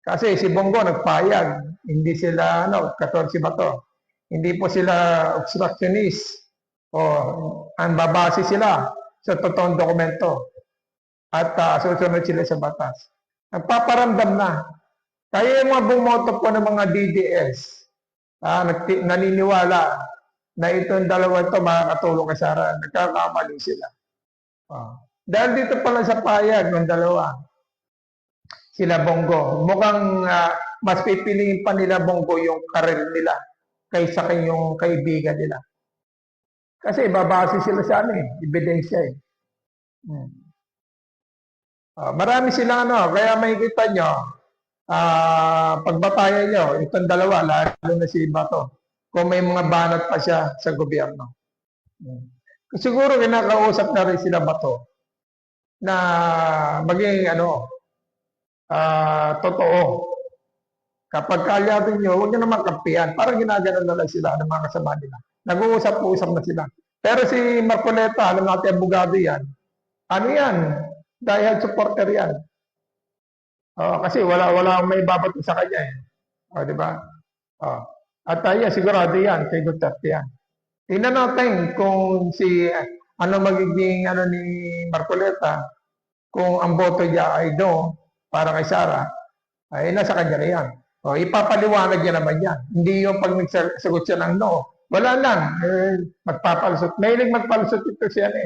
Kasi si Bongo nagpayag, hindi sila 14 ba to? Hindi po sila obstructionist o ang babase sila sa totoong dokumento at susunod sila sa batas. Nagpaparamdam na. Kaya yung mga bumoto po ng mga DDS, naniniwala na itong dalawa ito makakatulong kay Sara. Nagkakamali sila. Dahil dito pala sa payag ng dalawa, sila Bongo, mukhang mas pipiliin pa nila Bongo yung karir nila kaysa yung kaibigan nila. Kasi babase sila sa ebidensya eh. Marami silang kaya makikita nyo, pagbatayan nyo, itong dalawa, lalo na si Bato, kung may mga banat pa siya sa gobyerno. Siguro kinakausap na rin sila Bato na maging totoo. Kapag kalyatin nyo, huwag nyo naman kampihan. Parang ginaganon na lang sila ng mga kasama nila. Nag-uusap-usap na sila. Pero si Marcoleta, alam natin, abogado yan. Ano yan? Diehard supporter yan. Kasi wala may babato sa kanya eh. Di ba? At yan, sigurado yan, kay Duterte yan. Tingnan natin kung magiging ni Marcoleta, kung ang boto niya ay no, para kay Sara, ay nasa kanya na yan. Ipapaliwanag niya naman yan. Hindi yung pag nagsagot siya ng no. Wala lang. Magpapalusot. Mahilig magpalusot ito siya eh.